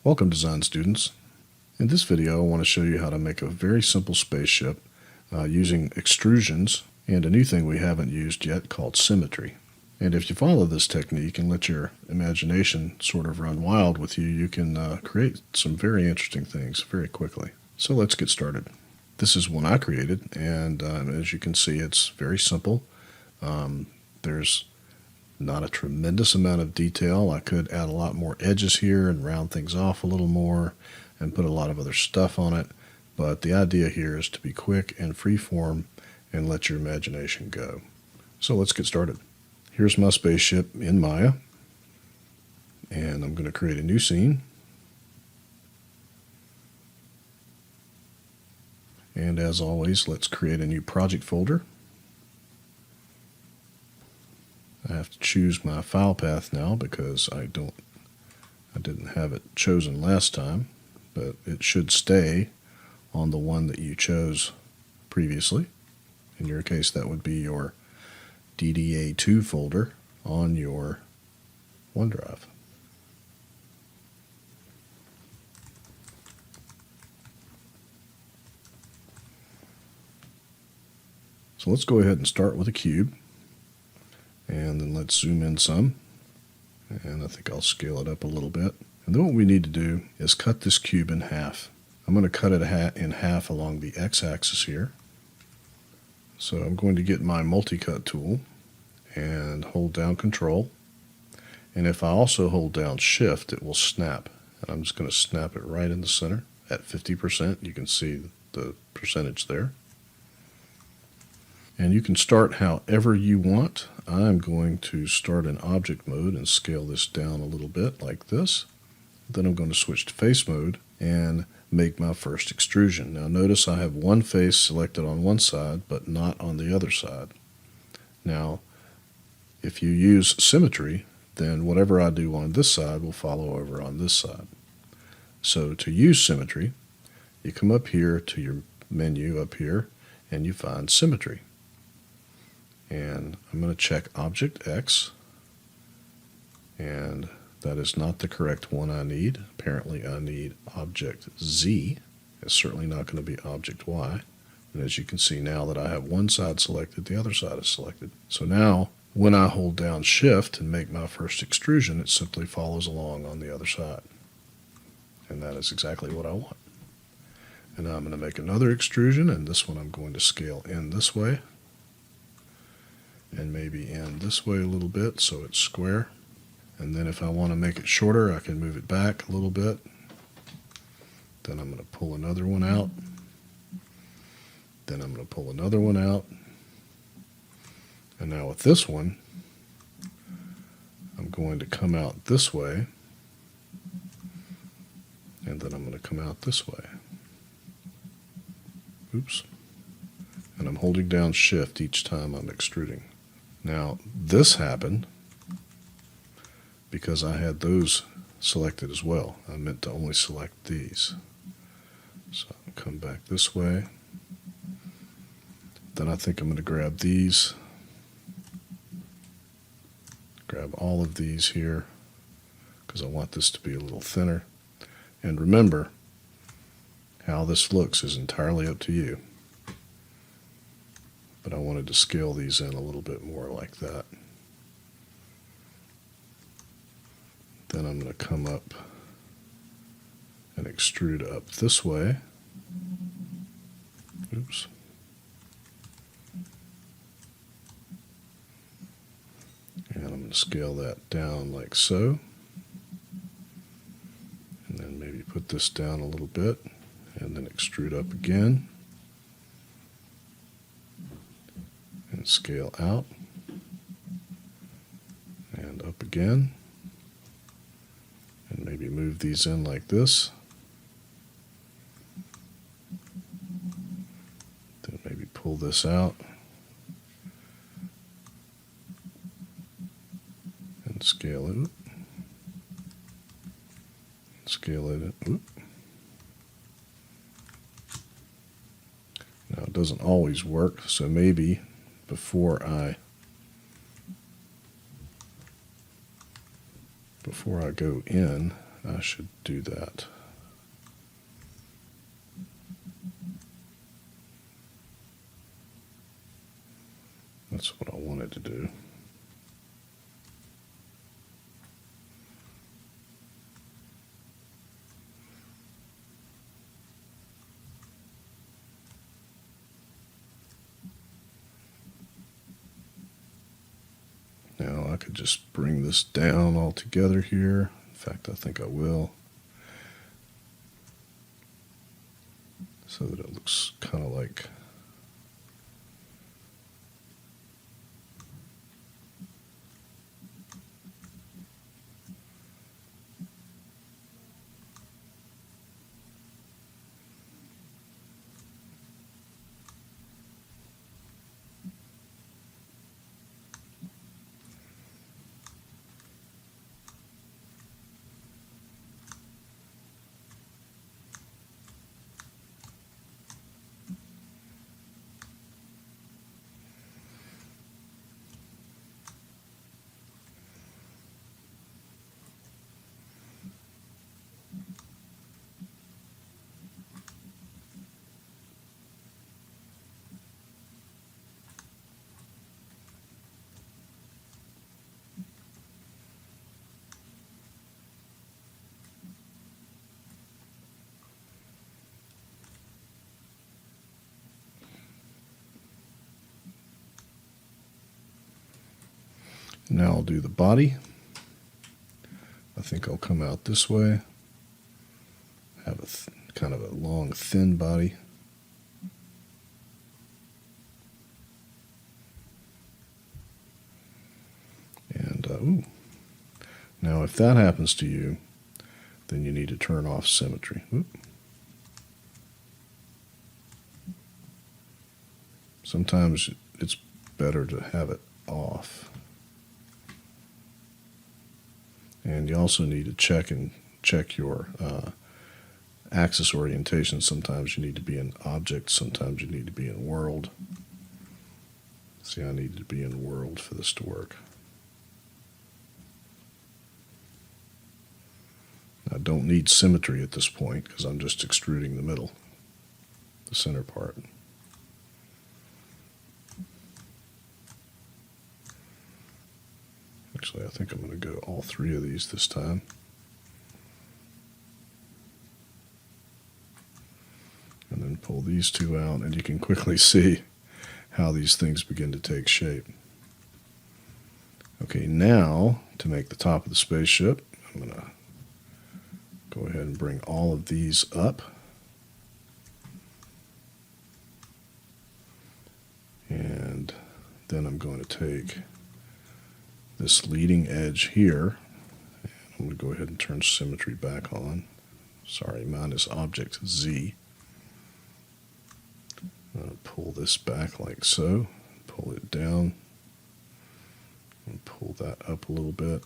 Welcome design students. In this video I want to show you how to make a very simple spaceship using extrusions and a new thing we haven't used yet called symmetry. And if you follow this technique and let your imagination sort of run wild with you, you can create some very interesting things very quickly. So let's get started. This is one I created, and as you can see, it's very simple. There's not a tremendous amount of detail. I could add a lot more edges here and round things off a little more and put a lot of other stuff on it, but the idea here is to be quick and free form and let your imagination go. So let's get started. Here's my spaceship in Maya, and I'm going to create a new scene. And as always, let's create a new project folder. I have to choose my file path now because I didn't have it chosen last time, but it should stay on the one that you chose previously. In your case, that would be your DDA2 folder on your OneDrive. So let's go ahead and start with a cube. And then let's zoom in some, and I think I'll scale it up a little bit. And then what we need to do is cut this cube in half. I'm going to cut it in half along the x-axis here. So I'm going to get my multi-cut tool and hold down Control. And if I also hold down Shift, it will snap. And I'm just going to snap it right in the center at 50%. You can see the percentage there. And you can start however you want. I'm going to start in object mode and scale this down a little bit like this. Then I'm going to switch to face mode and make my first extrusion. Now notice I have one face selected on one side but not on the other side. Now if you use symmetry, then whatever I do on this side will follow over on this side. So to use symmetry, you come up here to your menu up here and you find symmetry. And I'm going to check Object X, and that is not the correct one I need. Apparently I need Object Z. It's certainly not going to be Object Y. And as you can see now that I have one side selected, the other side is selected. So now when I hold down Shift and make my first extrusion, it simply follows along on the other side. And that is exactly what I want. And now I'm going to make another extrusion, and this one I'm going to scale in this way. And maybe in this way a little bit so it's square. And then if I want to make it shorter, I can move it back a little bit. Then I'm going to pull another one out. Then I'm going to pull another one out. And now with this one, I'm going to come out this way. And then I'm going to come out this way. Oops. And I'm holding down Shift each time I'm extruding. Now this happened because I had those selected as well. I meant to only select these. So I'll come back this way. Then I think I'm going to grab these. Grab all of these here because I want this to be a little thinner. And remember, how this looks is entirely up to you. But I wanted to scale these in a little bit more like that. Then I'm going to come up and extrude up this way. Oops. And I'm going to scale that down like so. And then maybe put this down a little bit and then extrude up again. And scale out and up again, and maybe move these in like this, then maybe pull this out and scale it, scale it. Oop. Now it doesn't always work, so maybe before I go in, I should do that. That's what I wanted to do. Now I could just bring this down all together here. In fact, I think I will. So that it looks kind of like now I'll do the body. I think I'll come out this way. Have a kind of a long, thin body. And now if that happens to you, then you need to turn off symmetry. Oop. Sometimes it's better to have it off. And you also need to check your axis orientation. Sometimes you need to be in object, sometimes you need to be in world. See, I need to be in world for this to work. I don't need symmetry at this point because I'm just extruding the middle, the center part. Actually, I think I'm going to go all three of these this time. And then pull these two out, and you can quickly see how these things begin to take shape. Okay, now to make the top of the spaceship, I'm going to go ahead and bring all of these up. And then I'm going to take this leading edge here, and I'm going to go ahead and turn symmetry back on. Sorry, mine is object Z. I'm going to pull this back like so, pull it down, and pull that up a little bit.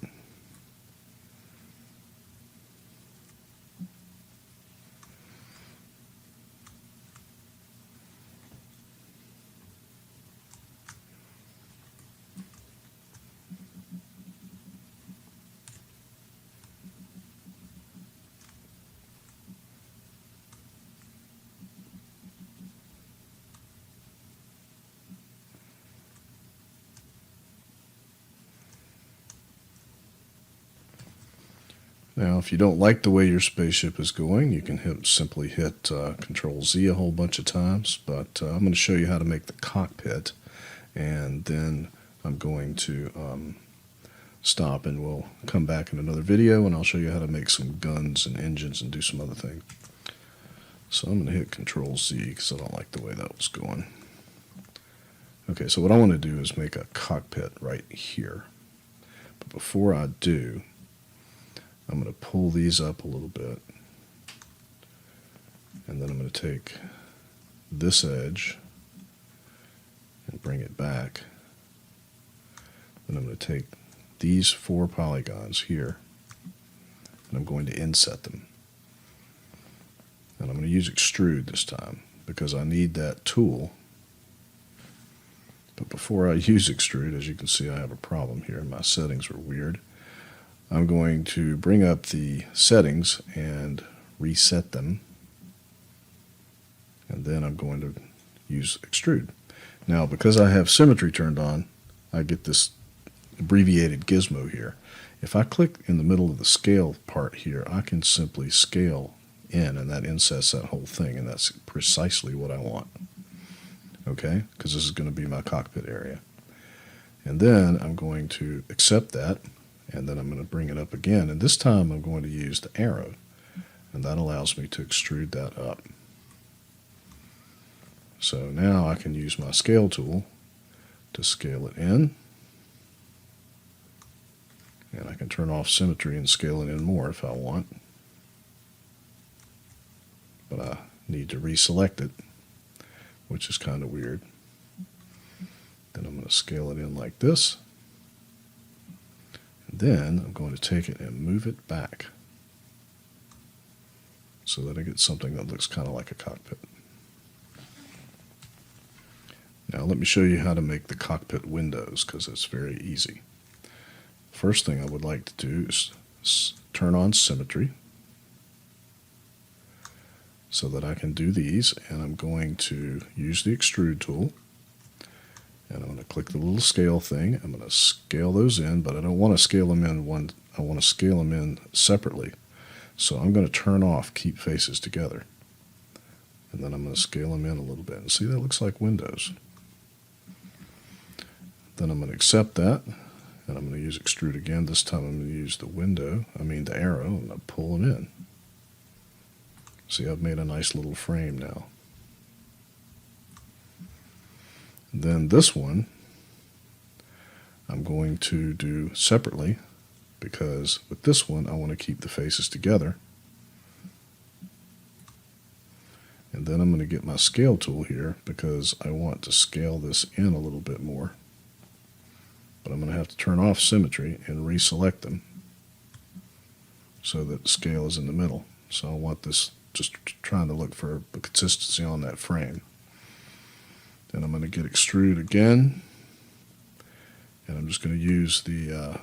Now, if you don't like the way your spaceship is going, you can simply hit Control Z a whole bunch of times, but I'm going to show you how to make the cockpit, and then I'm going to stop and we'll come back in another video and I'll show you how to make some guns and engines and do some other things. So I'm going to hit Control Z because I don't like the way that was going. Okay, so what I want to do is make a cockpit right here. But before I do, I'm going to pull these up a little bit, and then I'm going to take this edge and bring it back. Then I'm going to take these 4 polygons here, and I'm going to inset them. And I'm going to use extrude this time because I need that tool. But before I use extrude, as you can see, I have a problem here. My settings are weird. I'm going to bring up the settings and reset them. And then I'm going to use extrude. Now, because I have symmetry turned on, I get this abbreviated gizmo here. If I click in the middle of the scale part here, I can simply scale in, and that insets that whole thing, and that's precisely what I want. Okay, because this is going to be my cockpit area. And then I'm going to accept that, and then I'm going to bring it up again, and this time I'm going to use the arrow, and that allows me to extrude that up. So now I can use my scale tool to scale it in, and I can turn off symmetry and scale it in more if I want, but I need to reselect it, which is kind of weird. Then I'm going to scale it in like this, and then I'm going to take it and move it back so that I get something that looks kind of like a cockpit. Now let me show you how to make the cockpit windows, because it's very easy. First thing I would like to do is turn on symmetry so that I can do these, and I'm going to use the extrude tool, and I'm going to click the little scale thing. I'm going to scale those in, but I don't want to scale them in one, I want to scale them in separately. So I'm going to turn off keep faces together, and then I'm going to scale them in a little bit, and see, that looks like windows. Then I'm going to accept that, and I'm going to use extrude again. This time I'm going to use the arrow, and I'm going to pull them in. See, I've made a nice little frame now. Then this one I'm going to do separately, because with this one I want to keep the faces together. And then I'm going to get my scale tool here, because I want to scale this in a little bit more. But I'm going to have to turn off symmetry and reselect them so that the scale is in the middle. So I want this, just trying to look for the consistency on that frame. Then I'm going to get extrude again, and I'm just going to use the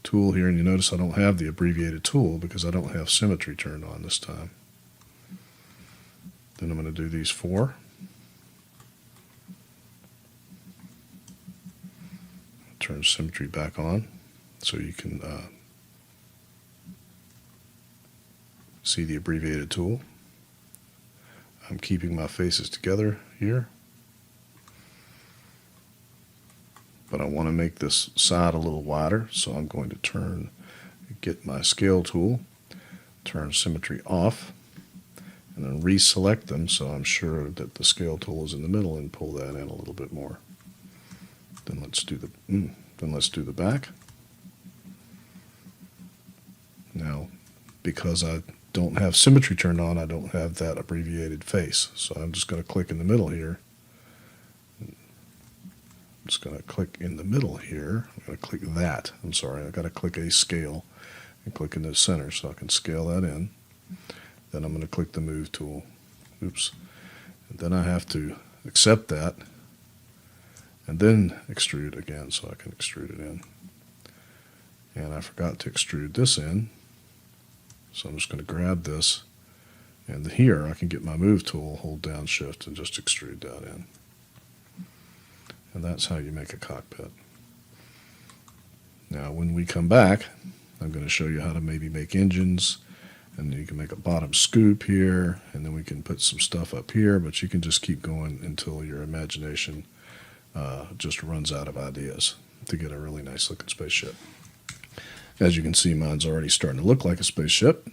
tool here, and you notice I don't have the abbreviated tool because I don't have symmetry turned on this time. Then I'm going to do these 4. Turn symmetry back on so you can see the abbreviated tool. I'm keeping my faces together here, but I want to make this side a little wider, so I'm going to get my scale tool, turn symmetry off, and then reselect them so I'm sure that the scale tool is in the middle, and pull that in a little bit more. Then let's do the back. Now, because I don't have symmetry turned on, I don't have that abbreviated face. So I'm just going to click in the middle here. I'm just going to click in the middle here. I'm going to click that. I'm sorry, I've got to click a scale and click in the center so I can scale that in. Then I'm going to click the move tool. Oops. And then I have to accept that, and then extrude again so I can extrude it in. And I forgot to extrude this in, so I'm just going to grab this, and here I can get my move tool, hold down shift, and just extrude that in. And that's how you make a cockpit. Now when we come back, I'm going to show you how to maybe make engines, and you can make a bottom scoop here, and then we can put some stuff up here, but you can just keep going until your imagination just runs out of ideas to get a really nice looking spaceship. As you can see, mine's already starting to look like a spaceship.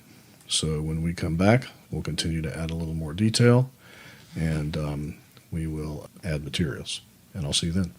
So when we come back, we'll continue to add a little more detail, and we will add materials. And I'll see you then.